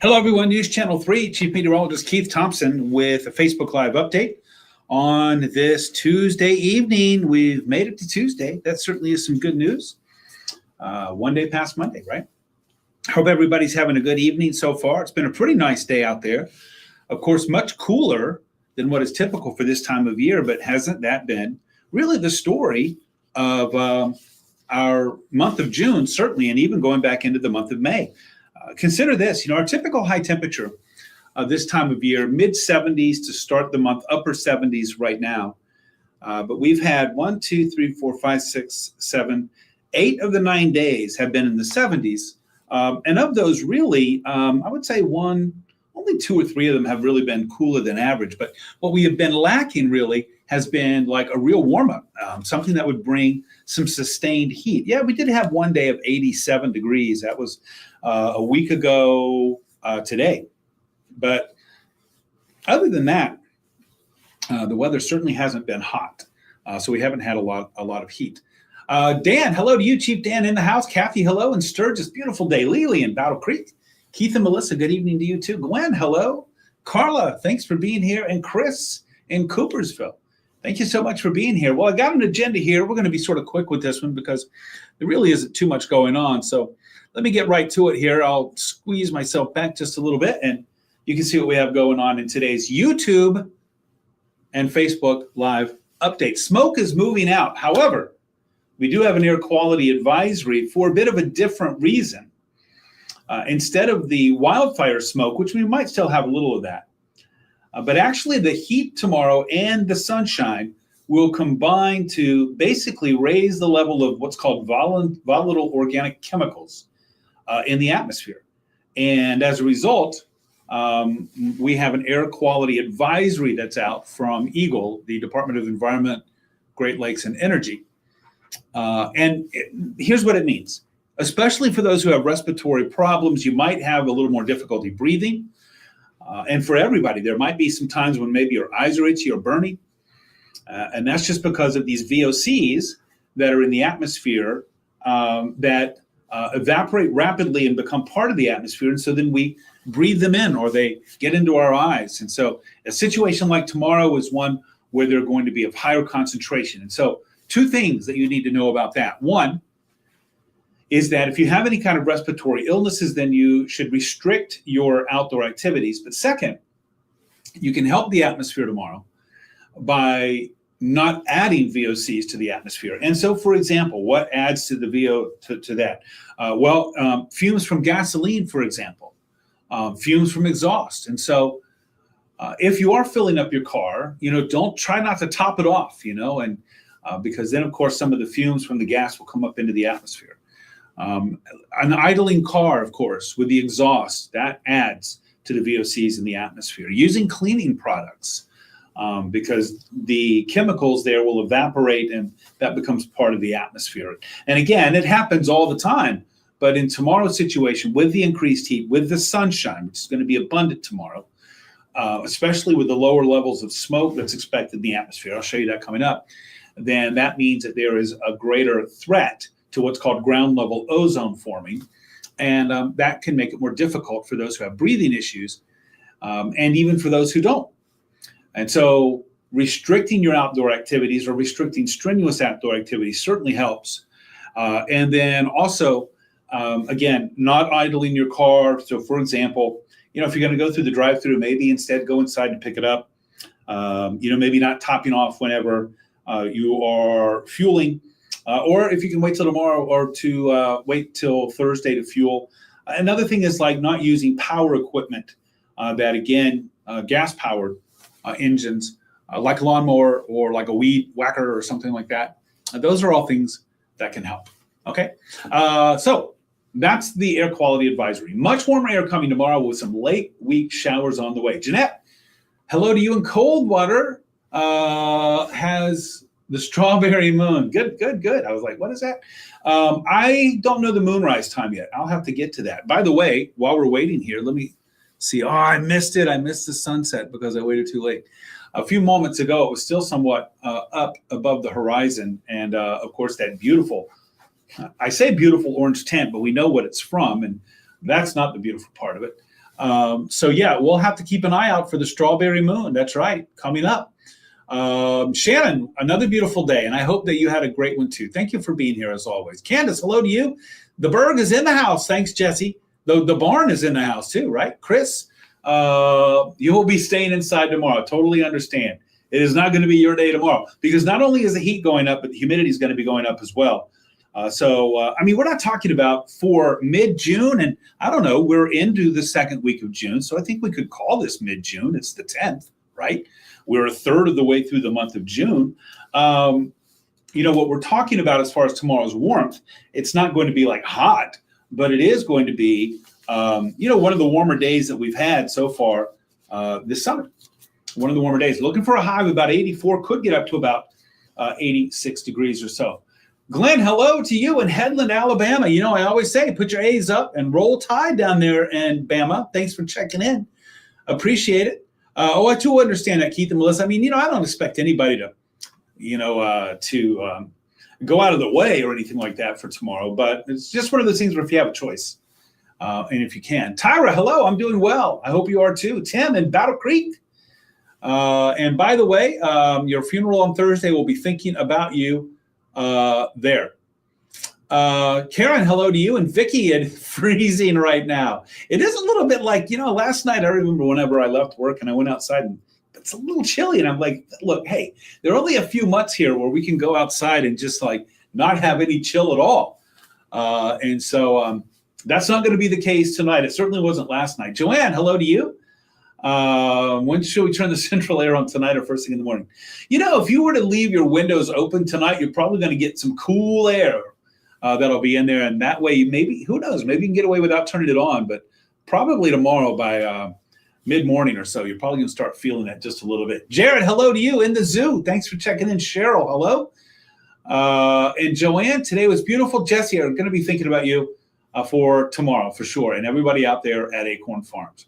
Hello, everyone. News Channel 3, Chief Meteorologist Keith Thompson with a Facebook Live update on this Tuesday evening. We've made it to Tuesday. That certainly is some good news. One day past Monday, right? Hope everybody's having a good evening so far. It's been a pretty nice day out there. Of course, much cooler than what is typical for this time of year, but hasn't that been really the story of our month of June, certainly, and even going back into the month of May? Consider this, our typical high temperature this time of year, mid 70s to start the month, upper 70s right now. But we've had 1, 2, 3, 4, 5, 6, 7, 8 of the 9 days have been in the 70s. And of those, really, I would say only 2 or 3 of them have really been cooler than average. But what we have been lacking really has been like a real warm up, something that would bring some sustained heat. Yeah, we did have one day of 87 degrees. That was a week ago today. But other than that, the weather certainly hasn't been hot. So we haven't had a lot of heat. Dan, hello to you, Chief Dan in the house. Kathy, hello. And Sturgis, beautiful day. Lily in Battle Creek. Keith and Melissa, good evening to you too. Gwen, hello. Carla, thanks for being here. And Chris in Coopersville. Thank you so much for being here. Well, I got an agenda here. We're going to be sort of quick with this one because there really isn't too much going on. So let me get right to it here. I'll squeeze myself back just a little bit, and you can see what we have going on in today's YouTube and Facebook Live update. Smoke is moving out. However, we do have an air quality advisory for a bit of a different reason. Instead of the wildfire smoke, which we might still have a little of that, but actually the heat tomorrow and the sunshine will combine to basically raise the level of what's called volatile organic chemicals in the atmosphere. And as a result, we have an air quality advisory that's out from EGLE, the Department of Environment, Great Lakes and Energy. Here's what it means. Especially for those who have respiratory problems, you might have a little more difficulty breathing. And for everybody, there might be some times when maybe your eyes are itchy or burning. And that's just because of these VOCs that are in the atmosphere that evaporate rapidly and become part of the atmosphere. And so then we breathe them in or they get into our eyes. And so a situation like tomorrow is one where they're going to be of higher concentration. And so 2 things that you need to know about that. One is that if you have any kind of respiratory illnesses, then you should restrict your outdoor activities. But second, you can help the atmosphere tomorrow by not adding VOCs to the atmosphere. And so, for example, what adds to the to that? Fumes from gasoline, for example, fumes from exhaust. And so if you are filling up your car, don't try not to top it off, and because then, of course, some of the fumes from the gas will come up into the atmosphere. An idling car, of course, with the exhaust, that adds to the VOCs in the atmosphere. Using cleaning products, because the chemicals there will evaporate and that becomes part of the atmosphere. And again, it happens all the time. But in tomorrow's situation, with the increased heat, with the sunshine, which is going to be abundant tomorrow, especially with the lower levels of smoke that's expected in the atmosphere, I'll show you that coming up, then that means that there is a greater threat to what's called ground level ozone forming. And that can make it more difficult for those who have breathing issues and even for those who don't. And so restricting your outdoor activities or restricting strenuous outdoor activities certainly helps. And then also, again, not idling your car. So for example, if you're going to go through the drive-through, maybe instead go inside and pick it up. Maybe not topping off whenever you are fueling. Or if you can wait till tomorrow or to wait till Thursday to fuel. Another thing is like not using power equipment that, again, gas-powered engines, like a lawnmower or like a weed whacker or something like that. Those are all things that can help. Okay, so that's the air quality advisory. Much warmer air coming tomorrow with some late week showers on the way. Jeanette, hello to you in Coldwater. Has the strawberry moon. Good. I was like, what is that? I don't know the moonrise time yet. I'll have to get to that. By the way, while we're waiting here, let me see. Oh, I missed it. I missed the sunset because I waited too late. A few moments ago, it was still somewhat up above the horizon. And of course, that beautiful, I say beautiful orange tint, but we know what it's from. And that's not the beautiful part of it. So yeah, we'll have to keep an eye out for the strawberry moon. That's right, coming up. Shannon, another beautiful day, and I hope that you had a great one too. Thank you for being here as always. Candace, hello to you. The Berg is in the house. Thanks, Jesse. The barn is in the house too, right? Chris, you will be staying inside tomorrow. Totally understand. It is not going to be your day tomorrow because not only is the heat going up, but the humidity is going to be going up as well. I mean, we're not talking about for mid-June, and I don't know, we're into the second week of June, so I think we could call this mid-June. It's the 10th, right? We're a third of the way through the month of June. What we're talking about as far as tomorrow's warmth, it's not going to be like hot, but it is going to be, one of the warmer days that we've had so far this summer. One of the warmer days. Looking for a high of about 84, could get up to about 86 degrees or so. Glenn, hello to you in Headland, Alabama. I always say, put your A's up and roll tide down there in Bama. Thanks for checking in. Appreciate it. I too understand that, Keith and Melissa. I mean, I don't expect anybody to, go out of the way or anything like that for tomorrow, but it's just one of those things where if you have a choice, and if you can. Tyra, hello, I'm doing well. I hope you are too. Tim in Battle Creek. And by the way, your funeral on Thursday, we'll be thinking about you there. Karen, hello to you. And Vicky, it's freezing right now. It is a little bit like, last night I remember whenever I left work and I went outside and it's a little chilly. And I'm like, look, hey, there are only a few months here where we can go outside and just like not have any chill at all. And so that's not going to be the case tonight. It certainly wasn't last night. Joanne, hello to you. When should we turn the central air on tonight or first thing in the morning? If you were to leave your windows open tonight, you're probably going to get some cool air that'll be in there. And that way, maybe, who knows, maybe you can get away without turning it on. But probably tomorrow by mid-morning or so, you're probably going to start feeling that just a little bit. Jared, hello to you in the zoo. Thanks for checking in. Cheryl, hello. And Joanne, today was beautiful. Jesse, I'm going to be thinking about you for tomorrow for sure. And everybody out there at Acorn Farms.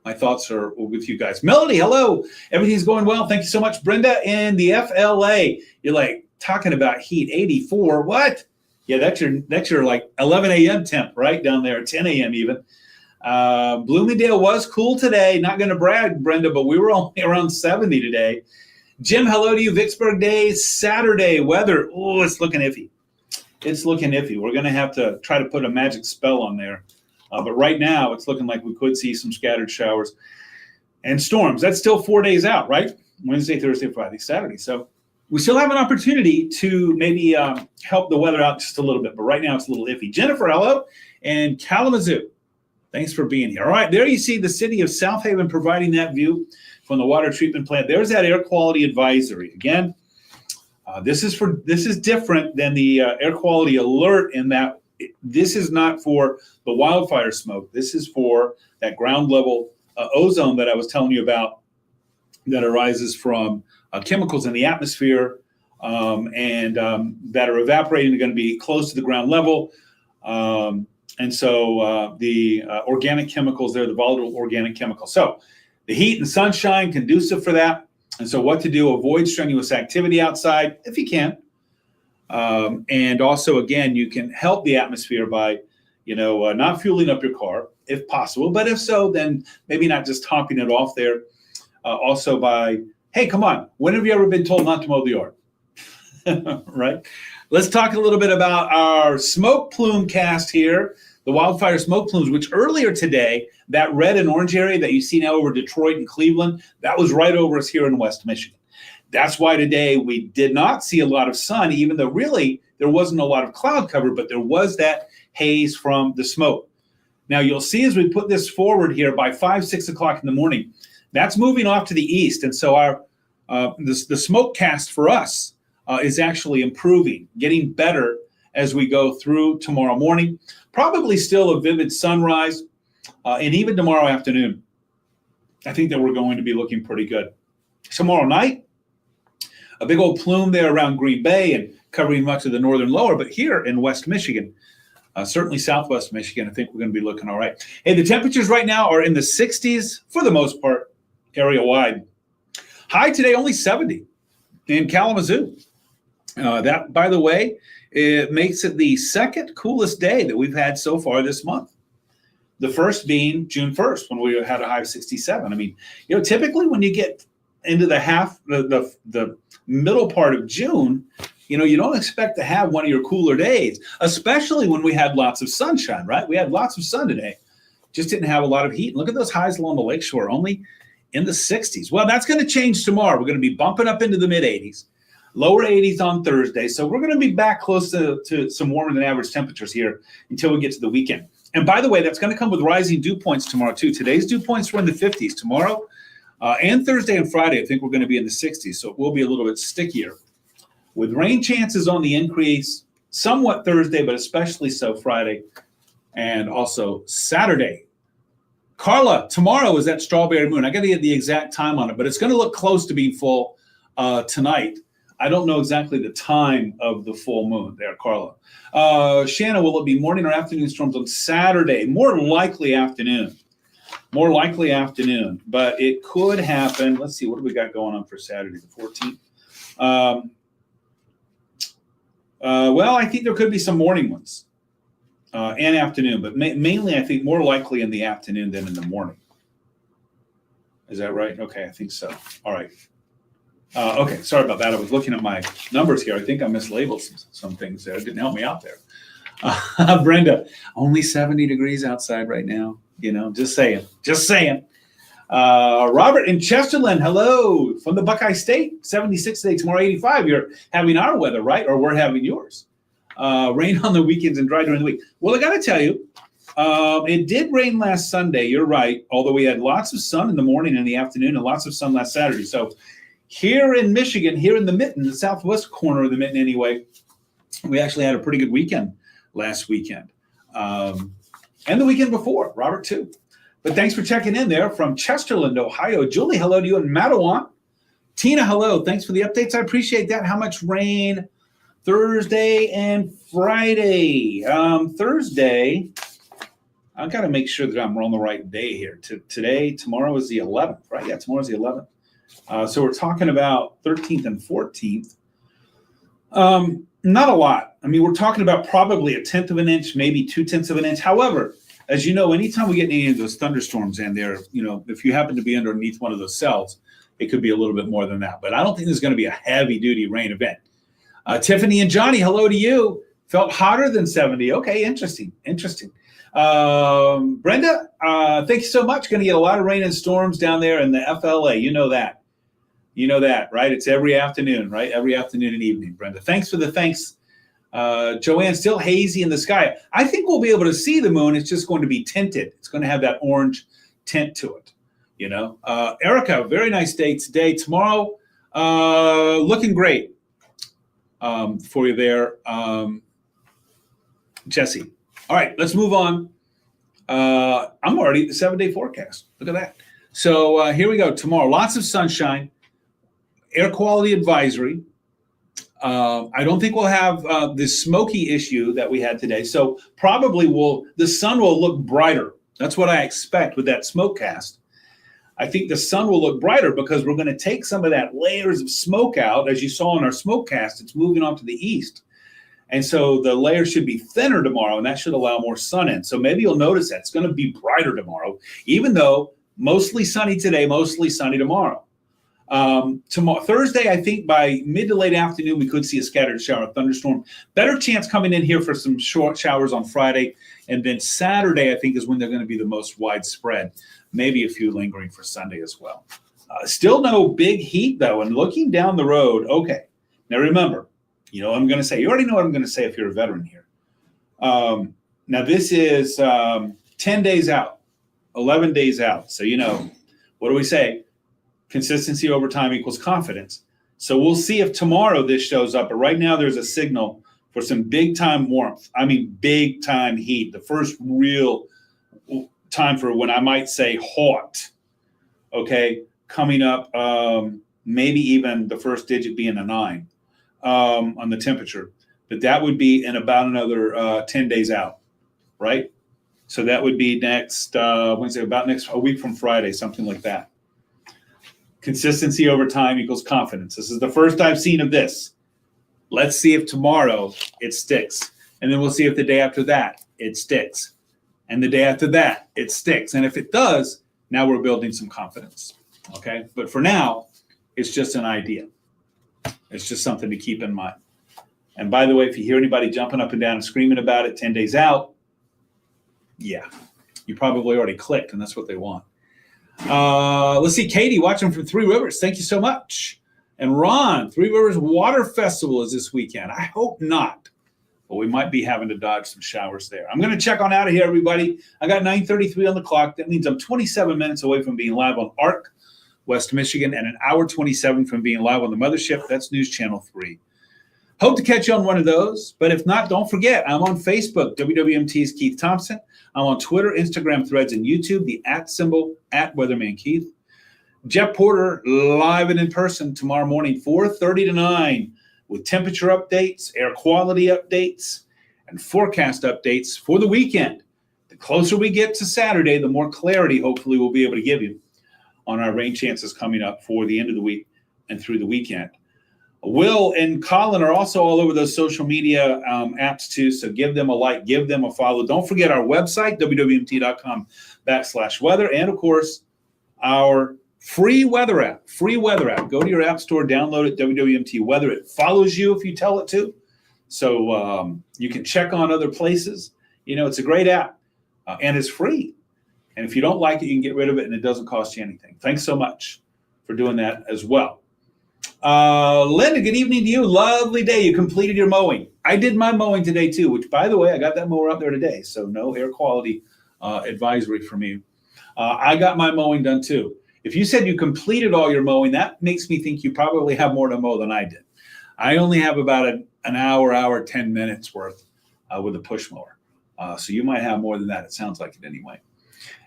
My thoughts are with you guys. Melody, hello. Everything's going well. Thank you so much. Brenda in the FLA. You're like talking about heat, 84. What? Yeah, that's your like 11 a.m. temp, right? Down there, 10 a.m. even. Bloomingdale was cool today. Not going to brag, Brenda, but we were only around 70 today. Jim, hello to you. Vicksburg Day, Saturday. Weather, it's looking iffy. It's looking iffy. We're going to have to try to put a magic spell on there. But right now, it's looking like we could see some scattered showers and storms. That's still 4 days out, right? Wednesday, Thursday, Friday, Saturday. So we still have an opportunity to maybe help the weather out just a little bit. But right now, it's a little iffy. Jennifer, hello. And Kalamazoo, thanks for being here. All right, there you see the city of South Haven providing that view from the water treatment plant. There's that air quality advisory. Again, this is different than the air quality alert in that this is not for the wildfire smoke. This is for that ground level ozone that I was telling you about that arises from chemicals in the atmosphere and that are evaporating. They're going to be close to the ground level. And so the organic chemicals, they're the volatile organic chemicals. So the heat and sunshine conducive for that. And so what to do, avoid strenuous activity outside if you can. And also, again, you can help the atmosphere by, not fueling up your car if possible. But if so, then maybe not just topping it off there. Also by, hey, come on, when have you ever been told not to mow the yard? Right? Let's talk a little bit about our smoke plume cast here, the wildfire smoke plumes, which earlier today, that red and orange area that you see now over Detroit and Cleveland, that was right over us here in West Michigan. That's why today we did not see a lot of sun, even though really there wasn't a lot of cloud cover, but there was that haze from the smoke. Now you'll see as we put this forward here by 5, 6 o'clock in the morning, that's moving off to the east. And so our the smoke cast for us is actually improving, getting better as we go through tomorrow morning. Probably still a vivid sunrise, and even tomorrow afternoon, I think that we're going to be looking pretty good. Tomorrow night, a big old plume there around Green Bay and covering much of the northern lower, but here in West Michigan, certainly southwest Michigan, I think we're going to be looking all right. Hey, the temperatures right now are in the 60s for the most part, area-wide. High today, only 70 in Kalamazoo. That, by the way, it makes it the second coolest day that we've had so far this month. The first being June 1st, when we had a high of 67. I mean, typically when you get into the middle part of June, you don't expect to have one of your cooler days, especially when we had lots of sunshine, right? We had lots of sun today, just didn't have a lot of heat. Look at those highs along the lakeshore, only in the 60s. Well, that's going to change tomorrow. We're going to be bumping up into the mid 80s, lower 80s on Thursday. So we're going to be back close to some warmer than average temperatures here until we get to the weekend. And by the way, that's going to come with rising dew points tomorrow too. Today's dew points were in the 50s. Tomorrow and Thursday and Friday, I think we're going to be in the 60s. So it will be a little bit stickier. With rain chances on the increase, somewhat Thursday, but especially so Friday and also Saturday. Carla, tomorrow is that strawberry moon. I got to get the exact time on it, but it's going to look close to being full tonight. I don't know exactly the time of the full moon there, Carla. Shanna, will it be morning or afternoon storms on Saturday? More likely afternoon. More likely afternoon, but it could happen. Let's see, what do we got going on for Saturday, the 14th? Well, I think there could be some morning ones and afternoon, but mainly I think more likely in the afternoon than in the morning. Is that right? Okay, I think so. All right. Okay, sorry about that. I was looking at my numbers here. I think I mislabeled some things there. It didn't help me out there. Brenda, only 70 degrees outside right now. Just saying. Robert in Chesterland, hello from the Buckeye State. 76 today, tomorrow 85. You're having our weather, right? Or we're having yours. Rain on the weekends and dry during the week. Well, I got to tell you, it did rain last Sunday. You're right. Although we had lots of sun in the morning and the afternoon and lots of sun last Saturday. So here in Michigan, here in the Mitten, the southwest corner of the Mitten anyway, we actually had a pretty good weekend last weekend. And the weekend before, Robert, too. But thanks for checking in there from Chesterland, Ohio. Julie, hello to you in Matawan. Tina, hello. Thanks for the updates. I appreciate that. How much rain Thursday and Friday? Thursday, I've got to make sure that I'm on the right day here. Tomorrow is the 11th, right? Yeah, tomorrow's the 11th. So we're talking about 13th and 14th. Not a lot. I mean, we're talking about probably 1/10 of an inch, maybe 2/10 of an inch. However, as you know, anytime we get any of those thunderstorms in there, if you happen to be underneath one of those cells, it could be a little bit more than that. But I don't think there's going to be a heavy-duty rain event. Tiffany and Johnny, hello to you. Felt hotter than 70. Okay, interesting. Brenda, thank you so much. Going to get a lot of rain and storms down there in the FLA. You know that, right? It's every afternoon, right? Every afternoon and evening, Brenda. Thanks for the thanks. Joanne, still hazy in the sky. I think we'll be able to see the moon. It's just going to be tinted. It's going to have that orange tint to it, Erica, very nice day today. Tomorrow, looking great for you there. Jesse. All right, let's move on. I'm already at the 7-day forecast. Look at that. So here we go. Tomorrow, lots of sunshine. Air quality advisory. I don't think we'll have this smoky issue that we had today. So probably the sun will look brighter. That's what I expect with that smoke cast. I think the sun will look brighter because we're going to take some of that layers of smoke out. As you saw in our smoke cast, it's moving on to the east. And so the layer should be thinner tomorrow, and that should allow more sun in. So maybe you'll notice that it's going to be brighter tomorrow, even though mostly sunny today, mostly sunny tomorrow. Tomorrow, Thursday, I think by mid to late afternoon, we could see a scattered shower thunderstorm. Better chance coming in here for some short showers on Friday. And then Saturday, I think, is when they're going to be the most widespread. Maybe a few lingering for Sunday as well. Still no big heat, though. And looking down the road, okay. Now, remember, what I'm going to say. You already know what I'm going to say if you're a veteran here. Now, this is 10 days out, 11 days out. So, what do we say? Consistency over time equals confidence. So we'll see if tomorrow this shows up. But right now there's a signal for some big time warmth. I mean, big time heat. The first real time for when I might say hot. Okay, coming up, maybe even the first digit being a 9 on the temperature. But that would be in about another 10 days out, right? So that would be next Wednesday, a week from Friday, something like that. Consistency over time equals confidence. This is the first I've seen of this. Let's see if tomorrow it sticks. And then we'll see if the day after that it sticks. And the day after that, it sticks. And if it does, now we're building some confidence. Okay. But for now, it's just an idea. It's just something to keep in mind. And by the way, if you hear anybody jumping up and down and screaming about it 10 days out, yeah, you probably already clicked, and that's what they want. Let's see, Katie watching from Three Rivers. Thank you so much. And Ron, Three Rivers Water Festival is this weekend. I hope not, but we might be having to dodge some showers there. I'm going to check on out of here, everybody. I got 9:33 on the clock. That means I'm 27 minutes away from being live on ARC, West Michigan, and an hour 27 from being live on the mothership. That's News Channel 3. Hope to catch you on one of those, but if not, don't forget, I'm on Facebook, WWMT's Keith Thompson. I'm on Twitter, Instagram, Threads, and YouTube, the @ Weatherman Keith. Jeff Porter live and in person tomorrow morning, 4:30 to 9, with temperature updates, air quality updates, and forecast updates for the weekend. The closer we get to Saturday, the more clarity hopefully we'll be able to give you on our rain chances coming up for the end of the week and through the weekend. Will and Colin are also all over those social media apps too, so give them a like, give them a follow. Don't forget our website, wwmt.com/weather, and of course, our free weather app. Go to your app store, download it, WWMT Weather. It follows you if you tell it to, so you can check on other places. You know, it's a great app, and it's free. And if you don't like it, you can get rid of it, and it doesn't cost you anything. Thanks so much for doing that as well. Linda, good evening to you. Lovely day. You completed your mowing. I did my mowing today too, which, by the way, I got that mower out there today, so no air quality advisory for me. I got my mowing done too. If you said you completed all your mowing, that makes me think you probably have more to mow than I did. I only have about an hour, 10 minutes worth with a push mower. So you might have more than that. It sounds like it anyway.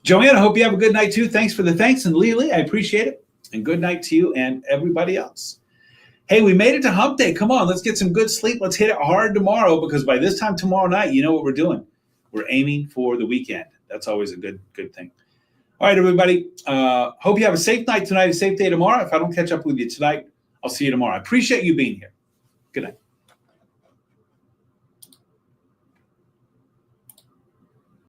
Joanne, I hope you have a good night too. Thanks for the thanks. And Lily, I appreciate it. And good night to you and everybody else. Hey, we made it to hump day. Come on, let's get some good sleep. Let's hit it hard tomorrow, because by this time tomorrow night, you know what we're doing. We're aiming for the weekend. That's always a good thing. All right, everybody. Hope you have a safe night tonight, a safe day tomorrow. If I don't catch up with you tonight, I'll see you tomorrow. I appreciate you being here. Good night.